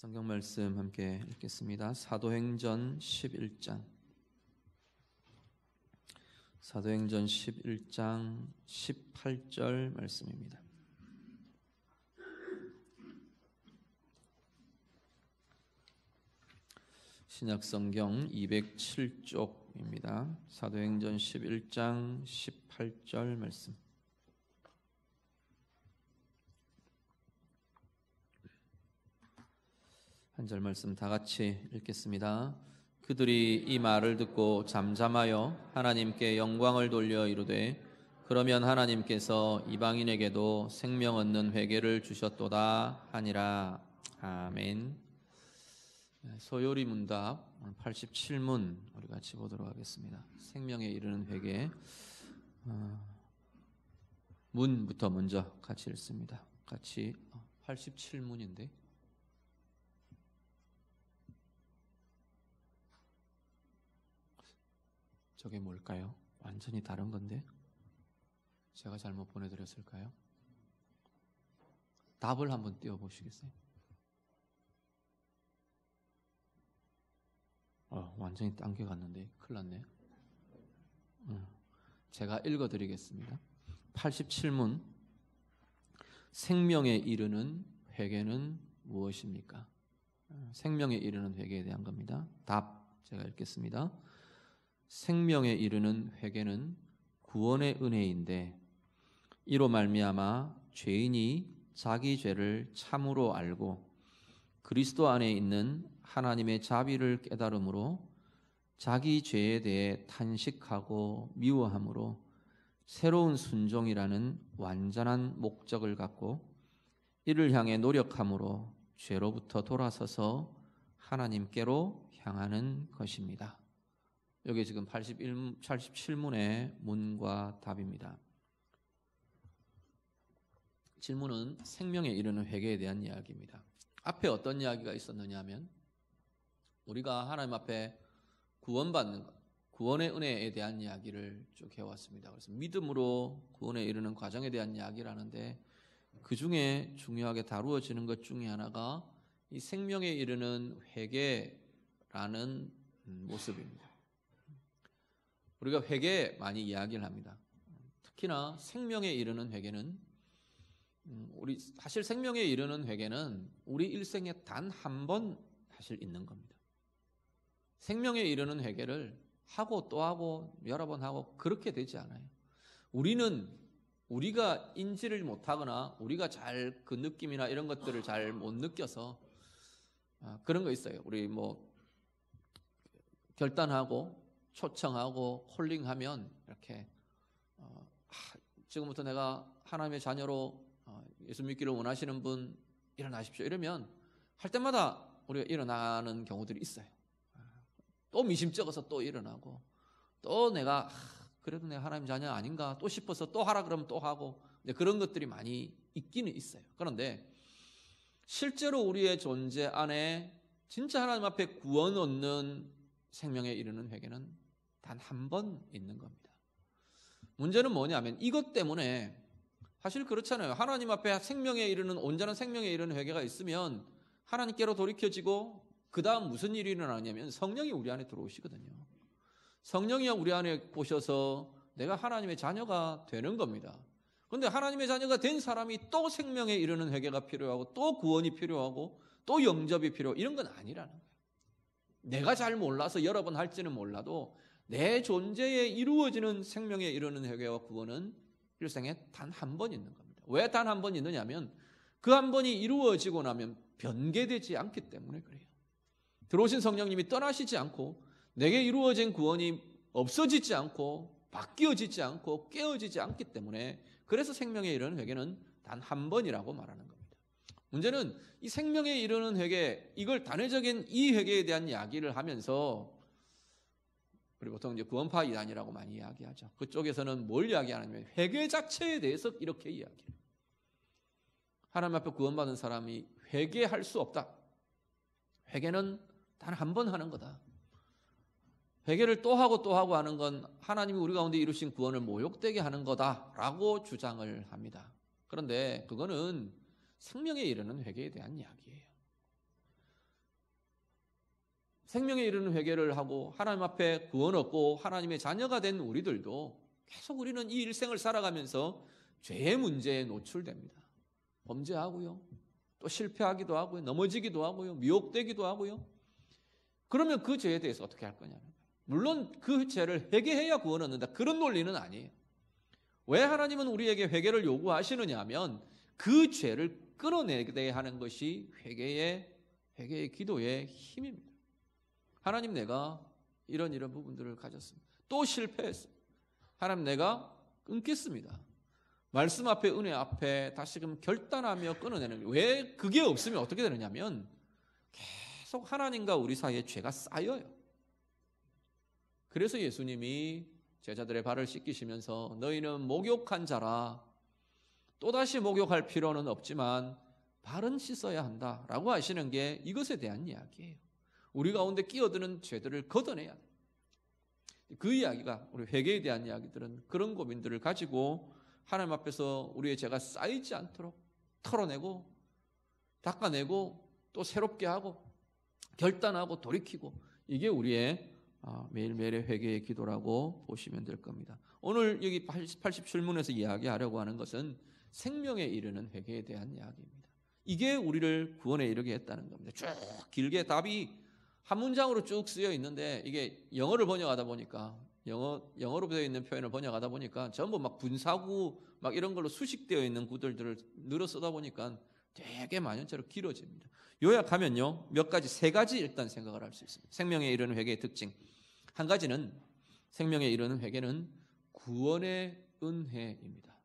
성경 말씀 함께 읽겠습니다. 사도행전 11장 18절 말씀입니다. 신약성경 207쪽입니다. 사도행전 11장 18절 말씀. 한 절 말씀 다 같이 읽겠습니다. 그들이 이 말을 듣고 잠잠하여 하나님께 영광을 돌려 이르되 그러면 하나님께서 이방인에게도 생명 얻는 회개를 주셨도다 하니라. 아멘. 소요리 문답 87문 우리 같이 보도록 하겠습니다. 생명에 이르는 회개 문부터 먼저 같이 읽습니다. 같이 87문인데 저게 뭘까요? 완전히 다른 건데 제가 잘못 보내드렸을까요? 답을 한번 띄워보시겠어요? 완전히 딴 게 갔는데 큰일 났네. 제가 읽어드리겠습니다. 87문 생명에 이르는 회개는 무엇입니까? 생명에 이르는 회개에 대한 겁니다. 답 제가 읽겠습니다. 생명에 이르는 회개는 구원의 은혜인데 이로 말미암아 죄인이 자기 죄를 참으로 알고 그리스도 안에 있는 하나님의 자비를 깨달음으로 자기 죄에 대해 탄식하고 미워함으로 새로운 순종이라는 완전한 목적을 갖고 이를 향해 노력함으로 죄로부터 돌아서서 하나님께로 향하는 것입니다. 여기 지금 87문의 문과 답입니다. 질문은 생명에 이르는 회개에 대한 이야기입니다. 앞에 어떤 이야기가 있었느냐 하면 우리가 하나님 앞에 구원받는 것, 구원의 은혜에 대한 이야기를 쭉 해왔습니다. 그래서 믿음으로 구원에 이르는 과정에 대한 이야기를 하는데 그 중에 중요하게 다루어지는 것 중에 하나가 이 생명에 이르는 회개라는 모습입니다. 우리가 회개 많이 이야기를 합니다. 특히나 생명에 이르는 회개는 사실 생명에 이르는 회개는 우리 일생에 단 한 번 사실 있는 겁니다. 생명에 이르는 회개를 하고 또 하고 여러 번 하고 그렇게 되지 않아요. 우리가 인지를 못하거나 우리가 잘 그 느낌이나 이런 것들을 잘 못 느껴서 그런 거 있어요. 우리 결단하고 초청하고 콜링하면 이렇게 지금부터 내가 하나님의 자녀로 예수 믿기를 원하시는 분 일어나십시오 이러면 할 때마다 우리가 일어나는 경우들이 있어요. 또 미심쩍어서 또 일어나고 또 내가 그래도 내가 하나님 자녀 아닌가 또 싶어서 또 하라 그러면 또 하고 그런 것들이 많이 있기는 있어요. 그런데 실제로 우리의 존재 안에 진짜 하나님 앞에 구원 얻는 생명에 이르는 회개는 단 한 번 있는 겁니다. 문제는 뭐냐면 이것 때문에 사실 그렇잖아요. 하나님 앞에 생명에 이르는 온전한 생명에 이르는 회개가 있으면 하나님께로 돌이켜지고 그 다음 무슨 일이 일어나냐면 성령이 우리 안에 들어오시거든요. 성령이 우리 안에 오셔서 내가 하나님의 자녀가 되는 겁니다. 그런데 하나님의 자녀가 된 사람이 또 생명에 이르는 회개가 필요하고 또 구원이 필요하고 또 영접이 필요하고 이런 건 아니라는 거예요. 내가 잘 몰라서 여러 번 할지는 몰라도 내 존재에 이루어지는 생명에 이르는 회개와 구원은 일생에 단 한 번 있는 겁니다. 왜 단 한 번 있느냐면 그 한 번이 이루어지고 나면 변개되지 않기 때문에 그래요. 들어오신 성령님이 떠나시지 않고 내게 이루어진 구원이 없어지지 않고 바뀌어지지 않고 깨어지지 않기 때문에 그래서 생명에 이르는 회개는 단 한 번이라고 말하는 겁니다. 문제는 이 생명에 이르는 회개, 이걸 단회적인 이 회개에 대한 이야기를 하면서 우리 보통 이제 구원파 이단이라고 많이 이야기하죠. 그쪽에서는 뭘 이야기하냐면 회개 자체에 대해서 이렇게 이야기해요. 하나님 앞에 구원받은 사람이 회개할 수 없다. 회개는 단 한 번 하는 거다. 회개를 또 하고 또 하고 하는 건 하나님이 우리 가운데 이루신 구원을 모욕되게 하는 거다라고 주장을 합니다. 그런데 그거는 생명에 이르는 회개에 대한 이야기예요. 생명에 이르는 회개를 하고 하나님 앞에 구원 얻고 하나님의 자녀가 된 우리들도 계속 우리는 이 일생을 살아가면서 죄의 문제에 노출됩니다. 범죄하고요. 또 실패하기도 하고요. 넘어지기도 하고요. 미혹되기도 하고요. 그러면 그 죄에 대해서 어떻게 할 거냐는 거예요. 물론 그 죄를 회개해야 구원 얻는다. 그런 논리는 아니에요. 왜 하나님은 우리에게 회개를 요구하시느냐 하면 그 죄를 끊어내야 하는 것이 회개의 기도의 힘입니다. 하나님, 내가 이런 부분들을 가졌습니다. 또 실패했습니다. 하나님, 내가 끊겠습니다. 말씀 앞에, 은혜 앞에 다시금 결단하며 끊어내는 거예요. 왜 그게 없으면 어떻게 되느냐면 계속 하나님과 우리 사이에 죄가 쌓여요. 그래서 예수님이 제자들의 발을 씻기시면서 너희는 목욕한 자라, 또다시 목욕할 필요는 없지만 발은 씻어야 한다라고 하시는 게 이것에 대한 이야기예요. 우리 가운데 끼어드는 죄들을 걷어내야 돼요. 그 이야기가, 우리 회개에 대한 이야기들은 그런 고민들을 가지고 하나님 앞에서 우리의 죄가 쌓이지 않도록 털어내고 닦아내고 또 새롭게 하고 결단하고 돌이키고, 이게 우리의 매일매일의 회개의 기도라고 보시면 될 겁니다. 오늘 여기 87문에서 이야기하려고 하는 것은 생명에 이르는 회개에 대한 이야기입니다. 이게 우리를 구원에 이르게 했다는 겁니다. 쭉 길게 답이 한 문장으로 쭉 쓰여 있는데, 이게 영어를 번역하다 보니까 영어로 되어 있는 표현을 번역하다 보니까 전부 막 분사구 막 이런 걸로 수식되어 있는 구들을 늘어 쓰다 보니까 되게 만연체로 길어집니다. 요약하면요, 세 가지 일단 생각을 할 수 있습니다. 생명에 이르는 회개의 특징. 한 가지는, 생명에 이르는 회개는 구원의 은혜입니다.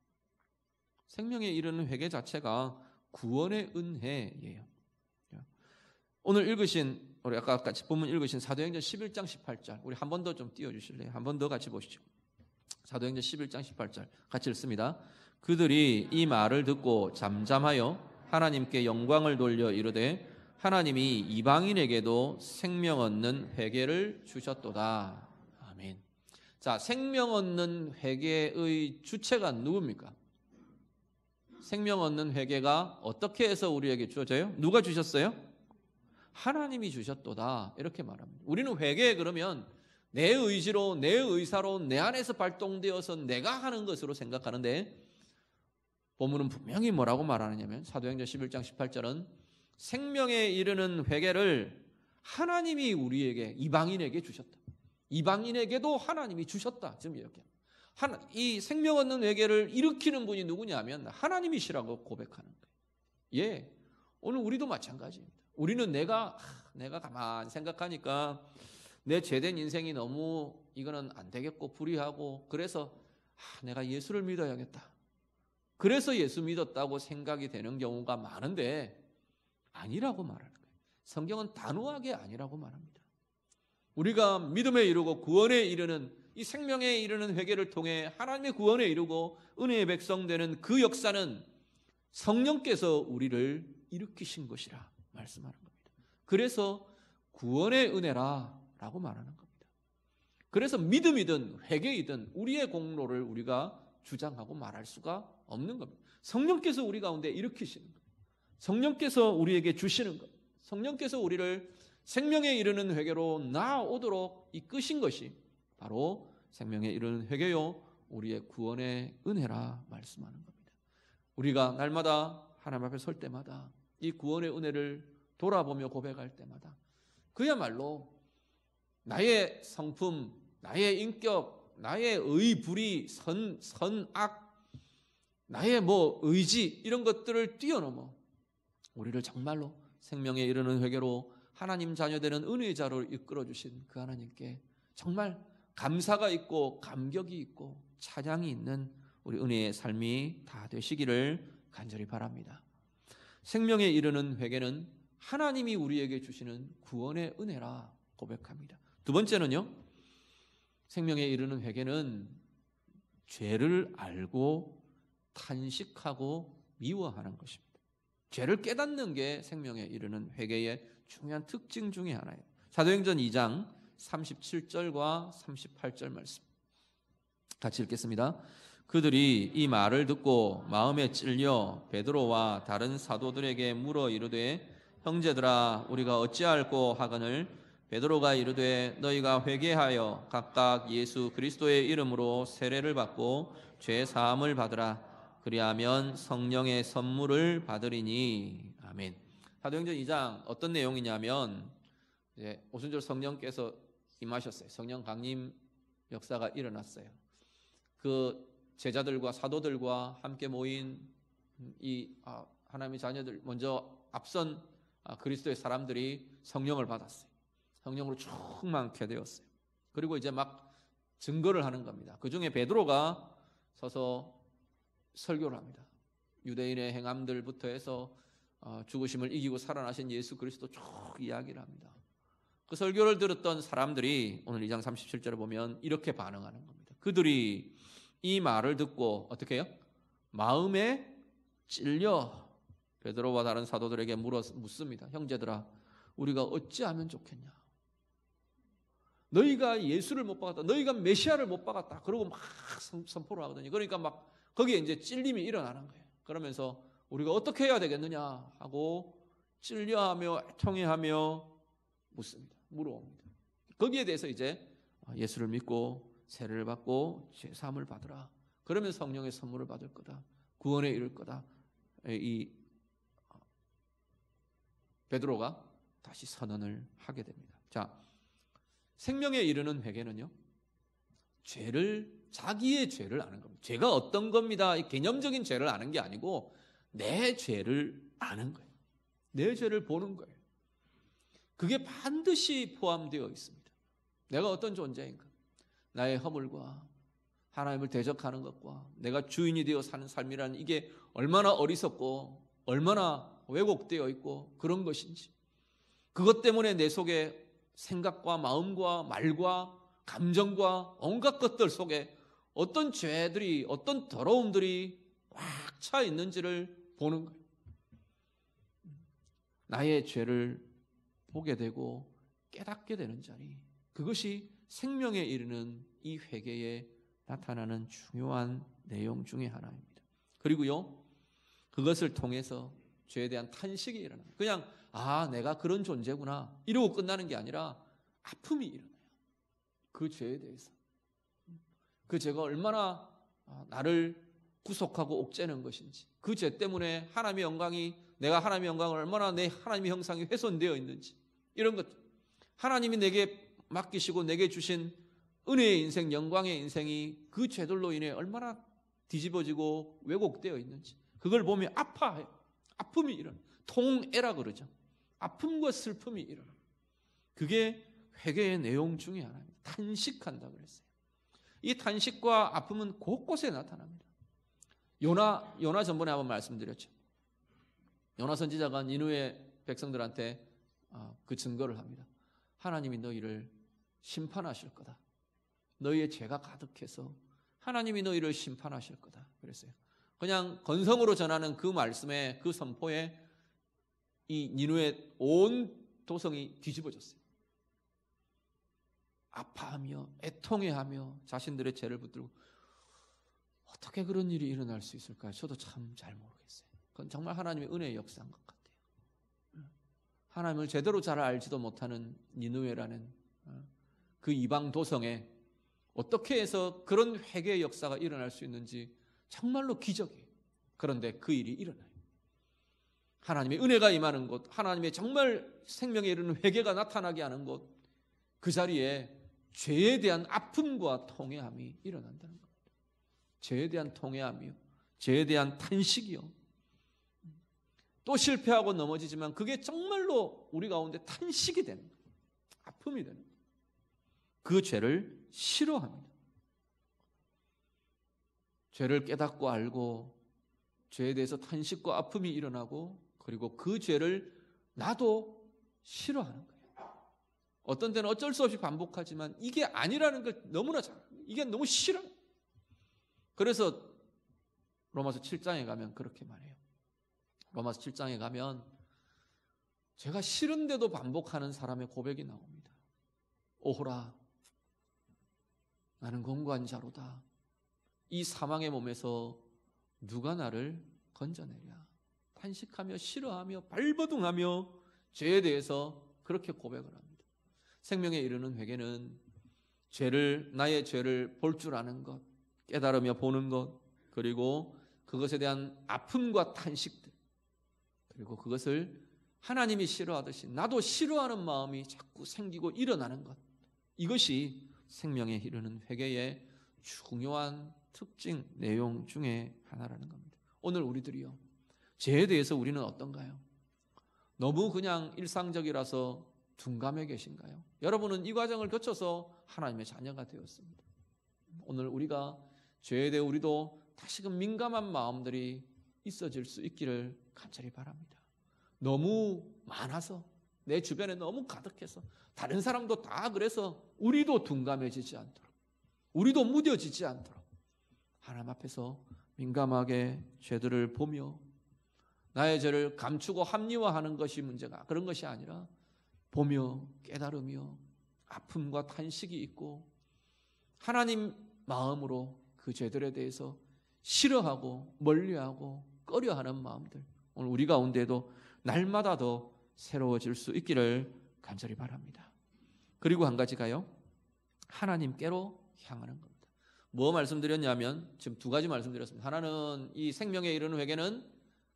생명에 이르는 회개 자체가 구원의 은혜예요. 오늘 읽으신, 우리 아까 같이 본문 읽으신 사도행전 11장 18절, 우리 한 번 더 좀 띄워주실래요? 한 번 더 같이 보시죠. 사도행전 11장 18절 같이 읽습니다. 그들이 이 말을 듣고 잠잠하여 하나님께 영광을 돌려 이르되 하나님이 이방인에게도 생명 얻는 회개를 주셨도다. 아멘. 자, 생명 얻는 회개의 주체가 누굽니까? 생명 얻는 회개가 어떻게 해서 우리에게 주어져요? 누가 주셨어요? 하나님이 주셨도다. 이렇게 말합니다. 우리는 회개 그러면 내 의지로, 내 의사로, 내 안에서 발동되어서 내가 하는 것으로 생각하는데, 본문은 분명히 뭐라고 말하느냐면 사도행전 11장 18절은 생명에 이르는 회개를 하나님이 우리에게, 이방인에게 주셨다. 이방인에게도 하나님이 주셨다. 지금 이렇게 이 생명 얻는 회개를 일으키는 분이 누구냐면 하나님이시라고 고백하는 거예요. 예, 오늘 우리도 마찬가지입니다. 우리는 내가 가만 생각하니까 내 죄된 인생이 너무 이거는 안 되겠고 불의하고, 그래서 내가 예수를 믿어야겠다. 그래서 예수 믿었다고 생각이 되는 경우가 많은데 아니라고 말하는 거예요. 성경은 단호하게 아니라고 말합니다. 우리가 믿음에 이르고 구원에 이르는, 이 생명에 이르는 회개를 통해 하나님의 구원에 이르고 은혜의 백성 되는 그 역사는 성령께서 우리를 일으키신 것이라 말씀하는 겁니다. 그래서 구원의 은혜라 라고 말하는 겁니다. 그래서 믿음이든 회개이든 우리의 공로를 우리가 주장하고 말할 수가 없는 겁니다. 성령께서 우리 가운데 일으키시는 겁니다. 성령께서 우리에게 주시는 겁니다. 성령께서 우리를 생명에 이르는 회개로 나아오도록 이끄신 것이 바로 생명에 이르는 회개요, 우리의 구원의 은혜라 말씀하는 겁니다. 우리가 날마다 하나님 앞에 설 때마다 이 구원의 은혜를 돌아보며 고백할 때마다 그야말로 나의 성품, 나의 인격, 나의 의불이, 선악, 나의 의지, 이런 것들을 뛰어넘어 우리를 정말로 생명에 이르는 회개로 하나님 자녀되는 은혜의 자로 이끌어주신 그 하나님께 정말 감사가 있고 감격이 있고 찬양이 있는 우리 은혜의 삶이 다 되시기를 간절히 바랍니다. 생명에 이르는 회개는 하나님이 우리에게 주시는 구원의 은혜라 고백합니다. 두 번째는요, 생명에 이르는 회개는 죄를 알고 탄식하고 미워하는 것입니다. 죄를 깨닫는 게 생명에 이르는 회개의 중요한 특징 중에 하나예요. 사도행전 2장 37절과 38절 말씀 같이 읽겠습니다. 그들이 이 말을 듣고 마음에 찔려 베드로와 다른 사도들에게 물어 이르되 형제들아 우리가 어찌할꼬 하거늘 베드로가 이르되 너희가 회개하여 각각 예수 그리스도의 이름으로 세례를 받고 죄 사함을 받으라. 그리하면 성령의 선물을 받으리니. 아멘. 사도행전 2장 어떤 내용이냐면 이제 오순절 성령께서 임하셨어요. 성령 강림 역사가 일어났어요. 그 제자들과 사도들과 함께 모인 이 하나님의 자녀들, 먼저 앞선 그리스도의 사람들이 성령을 받았어요. 성령으로 충만케 되었어요. 그리고 이제 막 증거를 하는 겁니다. 그 중에 베드로가 서서 설교를 합니다. 유대인의 행함들부터 해서 죽으심을 이기고 살아나신 예수 그리스도 쭉 이야기를 합니다. 그 설교를 들었던 사람들이 오늘 2장 37절에 보면 이렇게 반응하는 겁니다. 그들이 이 말을 듣고 어떻게 해요? 마음에 찔려 베드로와 다른 사도들에게 묻습니다. 형제들아, 우리가 어찌하면 좋겠냐? 너희가 예수를 못 박았다. 너희가 메시아를 못 박았다. 그러고 막 선포를 하거든요. 그러니까 막 거기에 이제 찔림이 일어나는 거예요. 그러면서 우리가 어떻게 해야 되겠느냐 하고 찔려하며 애통해하며 묻습니다. 물어옵니다. 거기에 대해서 이제 예수를 믿고 세례를 받고 죄 사함을 받으라. 그러면 성령의 선물을 받을 거다. 구원에 이를 거다. 이 베드로가 다시 선언을 하게 됩니다. 자, 생명에 이르는 회개는요, 자기의 죄를 아는 겁니다. 죄가 어떤 겁니다. 개념적인 죄를 아는 게 아니고 내 죄를 아는 거예요. 내 죄를 보는 거예요. 그게 반드시 포함되어 있습니다. 내가 어떤 존재인가? 나의 허물과 하나님을 대적하는 것과 내가 주인이 되어 사는 삶이라는 이게 얼마나 어리석고 얼마나 왜곡되어 있고 그런 것인지, 그것 때문에 내 속에 생각과 마음과 말과 감정과 온갖 것들 속에 어떤 죄들이, 어떤 더러움들이 꽉 차 있는지를 보는 거예요. 나의 죄를 보게 되고 깨닫게 되는 자리, 그것이 생명에 이르는 이 회개에 나타나는 중요한 내용 중에 하나입니다. 그리고요, 그것을 통해서 죄에 대한 탄식이 일어나요. 그냥 내가 그런 존재구나 이러고 끝나는 게 아니라 아픔이 일어나요. 그 죄에 대해서, 그 죄가 얼마나 나를 구속하고 옥죄는 것인지, 그 죄 때문에 하나님의 영광이, 내가 하나님의 영광을 얼마나 내 하나님의 형상이 훼손되어 있는지, 이런 것, 하나님이 내게 맡기시고 내게 주신 은혜의 인생, 영광의 인생이 그 죄들로 인해 얼마나 뒤집어지고 왜곡되어 있는지, 그걸 보면 아파해요. 아픔이 일어나요. 통애라 그러죠. 아픔과 슬픔이 일어나요. 그게 회개의 내용 중에 하나입니다. 탄식한다 그랬어요. 이 탄식과 아픔은 곳곳에 나타납니다. 요나 전번에 한번 말씀드렸죠. 요나 선지자가 니느웨 백성들한테 그 증거를 합니다. 하나님이 너희를 심판하실 거다. 너희의 죄가 가득해서 하나님이 너희를 심판하실 거다 그랬어요. 그냥 건성으로 전하는 그 말씀에, 그 선포에 이 니느웨 온 도성이 뒤집어졌어요. 아파하며 애통해하며 자신들의 죄를 붙들고, 어떻게 그런 일이 일어날 수 있을까요? 저도 참 잘 모르겠어요. 그건 정말 하나님의 은혜의 역사인 것 같아요. 하나님을 제대로 잘 알지도 못하는 니느웨라는 그 이방 도성에 어떻게 해서 그런 회개의 역사가 일어날 수 있는지 정말로 기적이에요. 그런데 그 일이 일어나요. 하나님의 은혜가 임하는 곳, 하나님의 정말 생명에 이르는 회개가 나타나게 하는 곳, 그 자리에 죄에 대한 아픔과 통회함이 일어난다는 겁니다. 죄에 대한 통회함이요, 죄에 대한 탄식이요, 또 실패하고 넘어지지만 그게 정말로 우리 가운데 탄식이 되는 거예요. 아픔이 되는 거예요. 그 죄를 싫어합니다. 죄를 깨닫고 알고 죄에 대해서 탄식과 아픔이 일어나고, 그리고 그 죄를 나도 싫어하는 거예요. 어떤 때는 어쩔 수 없이 반복하지만 이게 아니라는 걸 너무나 잘 알아요. 이게 너무 싫어요. 그래서 로마서 7장에 가면 그렇게 말해요. 로마서 7장에 가면 제가 싫은데도 반복하는 사람의 고백이 나옵니다. 오호라, 나는 공고한 자로다. 이 사망의 몸에서 누가 나를 건져내랴. 탄식하며 싫어하며 발버둥하며 죄에 대해서 그렇게 고백을 합니다. 생명에 이르는 회개는 나의 죄를 볼 줄 아는 것, 깨달으며 보는 것, 그리고 그것에 대한 아픔과 탄식들, 그리고 그것을 하나님이 싫어하듯이 나도 싫어하는 마음이 자꾸 생기고 일어나는 것, 이것이 생명에 이르는 회개의 중요한 특징 내용 중에 하나라는 겁니다. 오늘 우리들이요, 죄에 대해서 우리는 어떤가요? 너무 그냥 일상적이라서 둔감해 계신가요? 여러분은 이 과정을 거쳐서 하나님의 자녀가 되었습니다. 오늘 우리가 죄에 대해 우리도 다시금 민감한 마음들이 있어질 수 있기를 간절히 바랍니다. 너무 많아서, 내 주변에 너무 가득해서, 다른 사람도 다 그래서 우리도 둔감해지지 않도록, 우리도 무뎌지지 않도록 하나님 앞에서 민감하게 죄들을 보며 나의 죄를 감추고 합리화하는 것이 문제가, 그런 것이 아니라 보며 깨달으며 아픔과 탄식이 있고 하나님 마음으로 그 죄들에 대해서 싫어하고 멀리하고 꺼려하는 마음들, 오늘 우리 가운데도 날마다 더 새로워질 수 있기를 간절히 바랍니다. 그리고 한 가지가요, 하나님께로 향하는 겁니다. 뭐 말씀드렸냐면 지금 두 가지 말씀드렸습니다. 하나는 이 생명에 이르는 회개는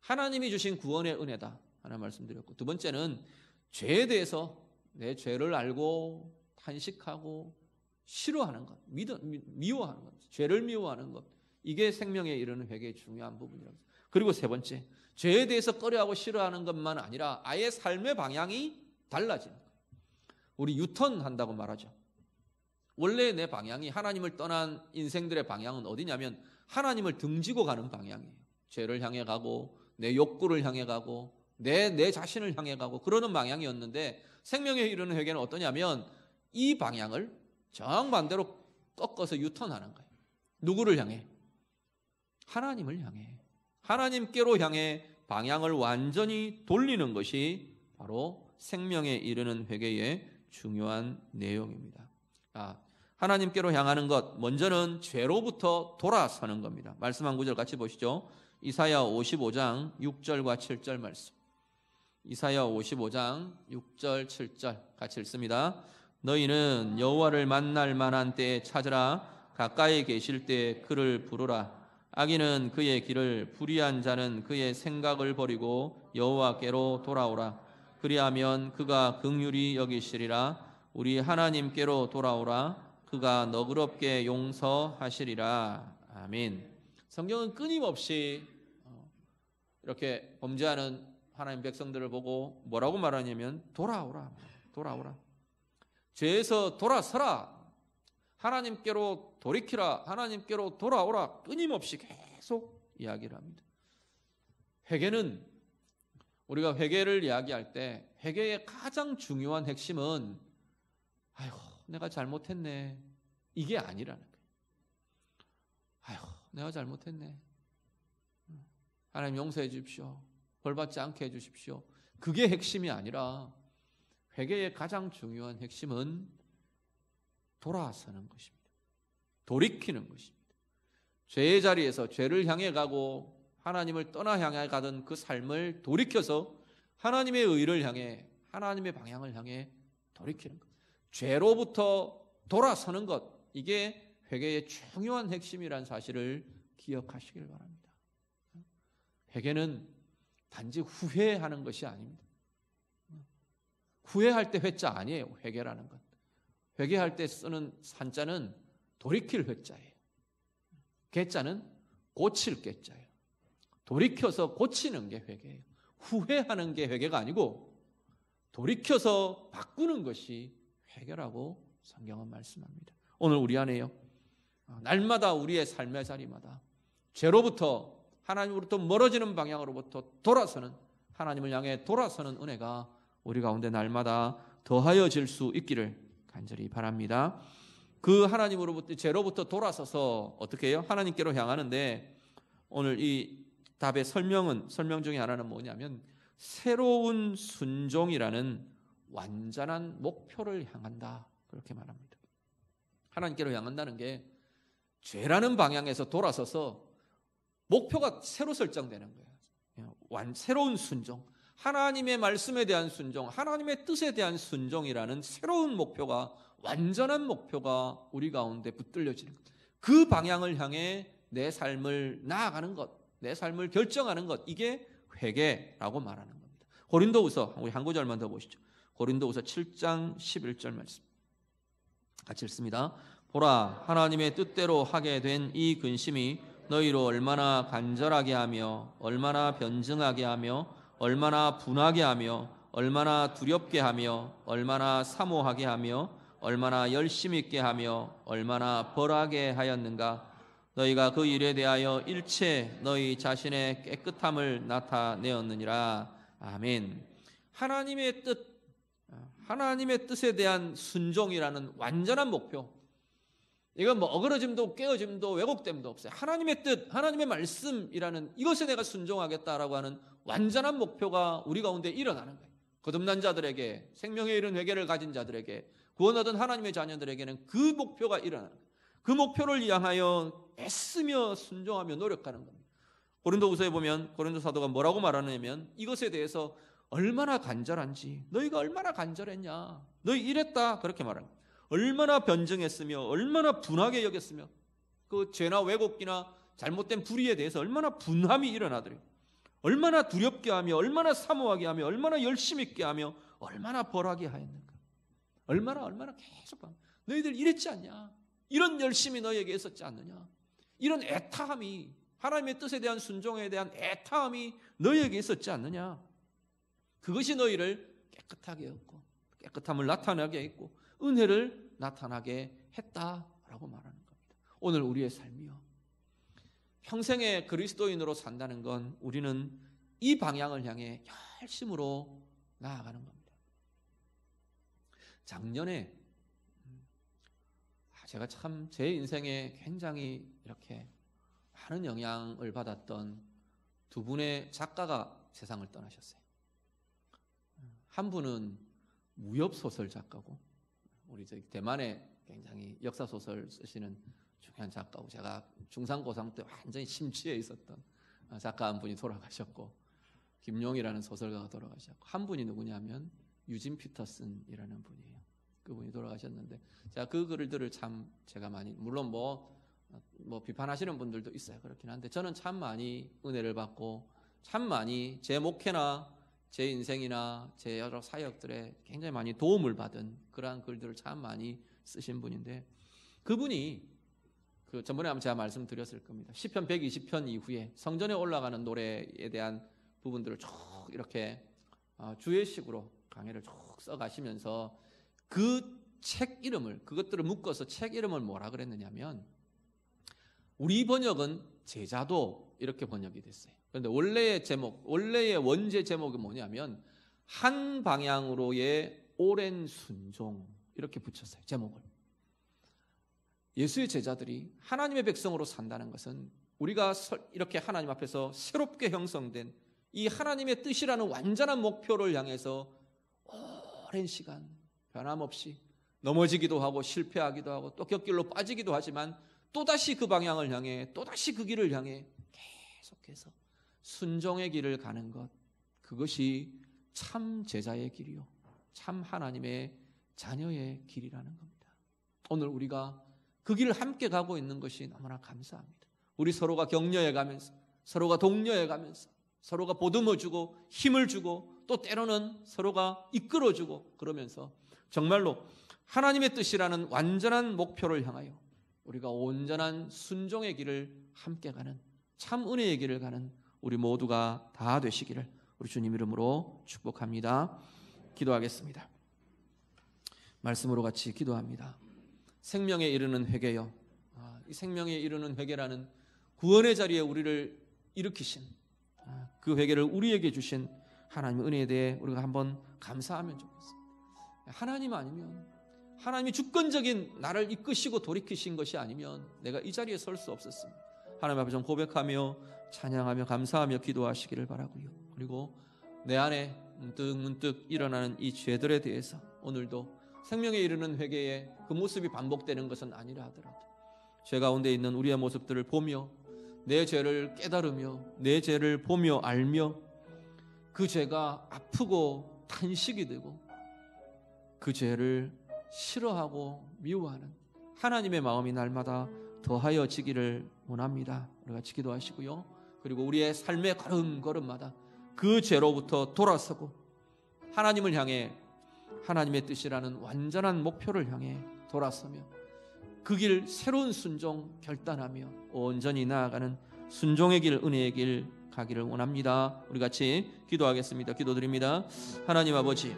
하나님이 주신 구원의 은혜다 하나 말씀드렸고, 두 번째는 죄에 대해서 내 죄를 알고 탄식하고 싫어하는 것, 미워하는 것, 죄를 미워하는 것, 이게 생명에 이르는 회개의 중요한 부분이라고. 그리고 세 번째, 죄에 대해서 꺼려하고 싫어하는 것만 아니라 아예 삶의 방향이 달라지는 것. 우리 유턴한다고 말하죠. 원래 내 방향이, 하나님을 떠난 인생들의 방향은 어디냐면 하나님을 등지고 가는 방향이에요. 죄를 향해 가고 내 욕구를 향해 가고 내 자신을 향해 가고 그러는 방향이었는데, 생명에 이르는 회개는 어떠냐면 이 방향을 정반대로 꺾어서 유턴하는 거예요. 누구를 향해? 하나님을 향해, 하나님께로 향해 방향을 완전히 돌리는 것이 바로 생명에 이르는 회개의 중요한 내용입니다. 하나님께로 향하는 것, 먼저는 죄로부터 돌아서는 겁니다. 말씀 한 구절 같이 보시죠. 이사야 55장 6절과 7절 말씀. 이사야 55장 6절 7절 같이 읽습니다. 너희는 여호와를 만날 만한 때에 찾으라. 가까이 계실 때 그를 부르라. 악인은 그의 길을, 불의한 자는 그의 생각을 버리고 여호와께로 돌아오라. 그리하면 그가 긍휼히 여기시리라. 우리 하나님께로 돌아오라. 그가 너그럽게 용서하시리라. 아멘. 성경은 끊임없이 이렇게 범죄하는 하나님 백성들을 보고 뭐라고 말하냐면 돌아오라, 돌아오라. 죄에서 돌아서라. 하나님께로 돌이키라. 하나님께로 돌아오라. 끊임없이 계속 이야기를 합니다. 회개는, 우리가 회개를 이야기할 때 회개의 가장 중요한 핵심은 아이고 내가 잘못했네, 이게 아니라는 거예요. 아이고 내가 잘못했네, 하나님 용서해 주십시오, 벌받지 않게 해 주십시오, 그게 핵심이 아니라 회개의 가장 중요한 핵심은 돌아서는 것입니다. 돌이키는 것입니다. 죄의 자리에서 죄를 향해 가고 하나님을 떠나 향해 가던 그 삶을 돌이켜서 하나님의 의를 향해, 하나님의 방향을 향해 돌이키는 것, 죄로부터 돌아서는 것, 이게 회개의 중요한 핵심이라는 사실을 기억하시길 바랍니다. 회개는 단지 후회하는 것이 아닙니다. 후회할 때 회자 아니에요. 회개라는 것, 회개할 때 쓰는 산자는 돌이킬 회자예요. 개자는 고칠 개자예요. 돌이켜서 고치는 게 회개예요. 후회하는 게 회개가 아니고 돌이켜서 바꾸는 것이 회개라고 성경은 말씀합니다. 오늘 우리 안에요, 날마다 우리의 삶의 자리마다 죄로부터, 하나님으로부터 멀어지는 방향으로부터 돌아서는, 하나님을 향해 돌아서는 은혜가 우리 가운데 날마다 더하여질 수 있기를 간절히 바랍니다. 그 하나님으로부터, 죄로부터 돌아서서 어떻게 해요? 하나님께로 향하는데, 오늘 이 답의 설명 중에 하나는 뭐냐면 새로운 순종이라는 완전한 목표를 향한다, 그렇게 말합니다. 하나님께로 향한다는 게 죄라는 방향에서 돌아서서 목표가 새로 설정되는 거예요. 새로운 순종, 하나님의 말씀에 대한 순종, 하나님의 뜻에 대한 순종이라는 새로운 목표가, 완전한 목표가 우리 가운데 붙들려지는 것. 그 방향을 향해 내 삶을 나아가는 것, 내 삶을 결정하는 것, 이게 회개라고 말하는 겁니다. 고린도후서 우리 한 구절만 더 보시죠. 고린도후서 7장 11절 말씀 같이 읽습니다. 보라, 하나님의 뜻대로 하게 된 이 근심이 너희로 얼마나 간절하게 하며 얼마나 변증하게 하며 얼마나 분하게 하며 얼마나 두렵게 하며 얼마나 사모하게 하며 얼마나 열심 있게 하며 얼마나 벌하게 하였는가. 너희가 그 일에 대하여 일체 너희 자신의 깨끗함을 나타내었느니라. 아멘. 하나님의 뜻, 하나님의 뜻에 대한 순종이라는 완전한 목표, 이건 뭐 어그러짐도 깨어짐도 왜곡됨도 없어요. 하나님의 뜻, 하나님의 말씀이라는 이것에 내가 순종하겠다라고 하는 완전한 목표가 우리 가운데 일어나는 거예요. 거듭난 자들에게, 생명에 이른 회개를 가진 자들에게, 구원 얻은 하나님의 자녀들에게는 그 목표가 일어나는 거예요. 그 목표를 향하여 애쓰며 순종하며 노력하는 겁니다. 고린도후서에 보면 고린도 사도가 뭐라고 말하냐면 이것에 대해서 얼마나 간절한지, 너희가 얼마나 간절했냐, 너희 이랬다, 그렇게 말합니다. 얼마나 변증했으며 얼마나 분하게 여겼으며 그 죄나 왜곡이나 잘못된 불의에 대해서 얼마나 분함이 일어나더래. 얼마나 두렵게 하며 얼마나 사모하게 하며 얼마나 열심 있게 하며 얼마나 벌하게 하였는가. 얼마나 계속 너희들 이랬지 않냐, 이런 열심이 너희에게 있었지 않느냐, 이런 애타함이, 하나님의 뜻에 대한 순종에 대한 애타함이 너희에게 있었지 않느냐. 그것이 너희를 깨끗하게 했고 깨끗함을 나타나게 했고 은혜를 나타나게 했다라고 말하는 겁니다. 오늘 우리의 삶이요, 평생의 그리스도인으로 산다는 건 우리는 이 방향을 향해 열심으로 나아가는 겁니다. 작년에 제가 참 제 인생에 굉장히 이렇게 많은 영향을 받았던 두 분의 작가가 세상을 떠나셨어요. 한 분은 무협소설 작가고, 우리 저기 대만에 굉장히 역사소설 쓰시는 중요한 작가고, 제가 중상고상 때 완전히 심취해 있었던 작가 한 분이 돌아가셨고, 김용이라는 소설가가 돌아가셨고, 한 분이 누구냐면 유진 피터슨이라는 분이에요. 그분이 돌아가셨는데 제가 그 글들을 참 제가 많이, 물론 뭐 비판하시는 분들도 있어요. 그렇긴 한데 저는 참 많이 은혜를 받고 참 많이 제 목회나 제 인생이나 제 여러 사역들에 굉장히 많이 도움을 받은 그러한 글들을 참 많이 쓰신 분인데, 그분이 전번에 한번 제가 말씀드렸을 겁니다. 시편 120편 이후에 성전에 올라가는 노래에 대한 부분들을 쭉 이렇게 주예식으로 강해를 쭉 써가시면서 그 책 이름을, 그것들을 묶어서 책 이름을 뭐라 그랬느냐면, 우리 번역은 제자도 이렇게 번역이 됐어요. 그런데 원래의 원제 제목이 뭐냐면 한 방향으로의 오랜 순종, 이렇게 붙였어요, 제목을. 예수의 제자들이 하나님의 백성으로 산다는 것은 우리가 이렇게 하나님 앞에서 새롭게 형성된 이 하나님의 뜻이라는 완전한 목표를 향해서 오랜 시간 변함없이 넘어지기도 하고 실패하기도 하고 또 곁길로 빠지기도 하지만 또다시 그 방향을 향해, 또다시 그 길을 향해 계속해서 순종의 길을 가는 것, 그것이 참 제자의 길이요, 참 하나님의 자녀의 길이라는 겁니다. 오늘 우리가 그 길을 함께 가고 있는 것이 너무나 감사합니다. 우리 서로가 격려해 가면서, 서로가 독려해 가면서, 서로가 보듬어주고 힘을 주고 또 때로는 서로가 이끌어주고, 그러면서 정말로 하나님의 뜻이라는 완전한 목표를 향하여 우리가 온전한 순종의 길을 함께 가는, 참 은혜의 길을 가는 우리 모두가 다 되시기를 우리 주님 이름으로 축복합니다. 기도하겠습니다. 말씀으로 같이 기도합니다. 생명에 이르는 회개요, 이 생명에 이르는 회개라는 구원의 자리에 우리를 일으키신 그 회개를 우리에게 주신 하나님의 은혜에 대해 우리가 한번 감사하면 좋겠습니다. 하나님 아니면, 하나님이 주권적인 나를 이끄시고 돌이키신 것이 아니면 내가 이 자리에 설 수 없었습니다. 하나님 앞에 좀 고백하며 찬양하며 감사하며 기도하시기를 바라고요. 그리고 내 안에 문득 일어나는 이 죄들에 대해서 오늘도 생명에 이르는 회개에 그 모습이 반복되는 것은 아니라 하더라도 죄 가운데 있는 우리의 모습들을 보며 내 죄를 깨달으며 내 죄를 보며 알며 그 죄가 아프고 탄식이 되고 그 죄를 싫어하고 미워하는 하나님의 마음이 날마다 더하여지기를 원합니다. 우리 같이 기도하시고요. 그리고 우리의 삶의 걸음걸음마다 그 죄로부터 돌아서고 하나님을 향해 하나님의 뜻이라는 완전한 목표를 향해 돌아서며 그 길 새로운 순종 결단하며 온전히 나아가는 순종의 길, 은혜의 길 가기를 원합니다. 우리 같이 기도하겠습니다. 기도드립니다. 하나님 아버지,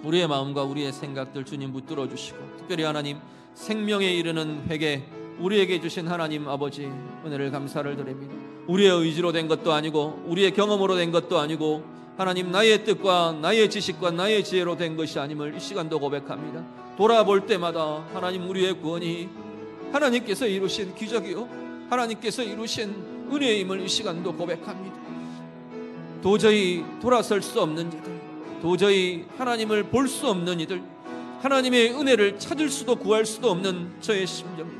우리의 마음과 우리의 생각들 주님 붙들어 주시고 특별히 하나님 생명에 이르는 회개 우리에게 주신 하나님 아버지 은혜를 감사를 드립니다. 우리의 의지로 된 것도 아니고 우리의 경험으로 된 것도 아니고 하나님 나의 뜻과 나의 지식과 나의 지혜로 된 것이 아님을 이 시간도 고백합니다. 돌아볼 때마다 하나님 우리의 구원이 하나님께서 이루신 기적이요 하나님께서 이루신 은혜임을 이 시간도 고백합니다. 도저히 돌아설 수 없는 이들, 도저히 하나님을 볼 수 없는 이들, 하나님의 은혜를 찾을 수도 구할 수도 없는 저의 심정입니다.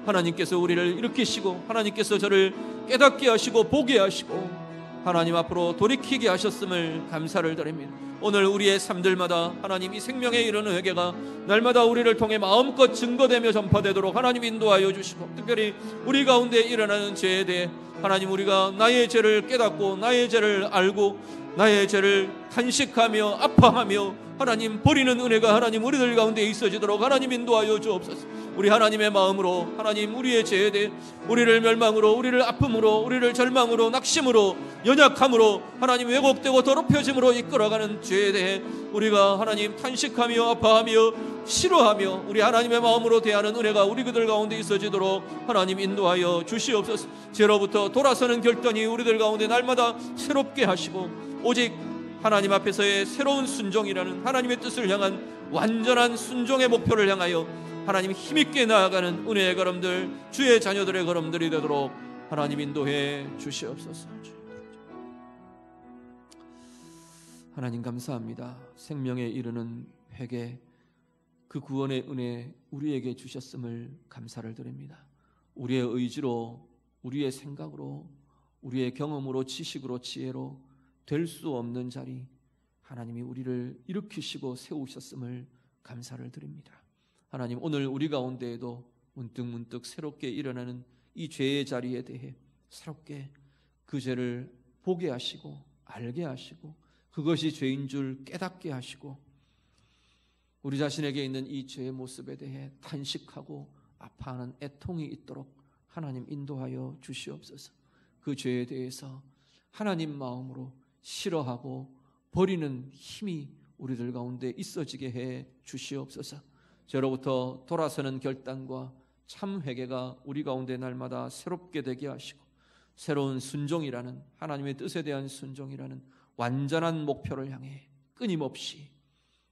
하나님께서 우리를 일으키시고 하나님께서 저를 깨닫게 하시고 보게 하시고 하나님 앞으로 돌이키게 하셨음을 감사를 드립니다. 오늘 우리의 삶들마다 하나님 이 생명에 이르는 회개가 날마다 우리를 통해 마음껏 증거되며 전파되도록 하나님 인도하여 주시고 특별히 우리 가운데 일어나는 죄에 대해 하나님 우리가 나의 죄를 깨닫고 나의 죄를 알고 나의 죄를 탄식하며 아파하며 하나님 버리는 은혜가 하나님 우리들 가운데 있어지도록 하나님 인도하여 주옵소서. 우리 하나님의 마음으로 하나님 우리의 죄에 대해 우리를 멸망으로 우리를 아픔으로 우리를 절망으로 낙심으로 연약함으로 하나님 왜곡되고 더럽혀짐으로 이끌어가는 죄에 대해 우리가 하나님 탄식하며 아파하며 싫어하며 우리 하나님의 마음으로 대하는 은혜가 우리 그들 가운데 있어지도록 하나님 인도하여 주시옵소서. 죄로부터 돌아서는 결단이 우리들 가운데 날마다 새롭게 하시고 오직 하나님 앞에서의 새로운 순종이라는 하나님의 뜻을 향한 완전한 순종의 목표를 향하여 하나님 힘있게 나아가는 은혜의 걸음들 주의 자녀들의 걸음들이 되도록 하나님 인도해 주시옵소서. 하나님 감사합니다. 생명에 이르는 회개 그 구원의 은혜 우리에게 주셨음을 감사를 드립니다. 우리의 의지로 우리의 생각으로 우리의 경험으로 지식으로 지혜로 될 수 없는 자리 하나님이 우리를 일으키시고 세우셨음을 감사를 드립니다. 하나님 오늘 우리 가운데에도 문득문득 새롭게 일어나는 이 죄의 자리에 대해 새롭게 그 죄를 보게 하시고 알게 하시고 그것이 죄인 줄 깨닫게 하시고 우리 자신에게 있는 이 죄의 모습에 대해 탄식하고 아파하는 애통이 있도록 하나님 인도하여 주시옵소서. 그 죄에 대해서 하나님 마음으로 싫어하고 버리는 힘이 우리들 가운데 있어지게 해 주시옵소서. 죄로부터 돌아서는 결단과 참 회개가 우리 가운데 날마다 새롭게 되게 하시고 새로운 순종이라는 하나님의 뜻에 대한 순종이라는 완전한 목표를 향해 끊임없이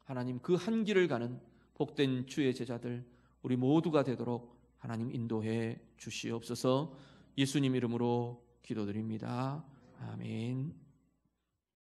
하나님 그 한 길을 가는 복된 주의 제자들 우리 모두가 되도록 하나님 인도해 주시옵소서. 예수님 이름으로 기도드립니다. 아멘.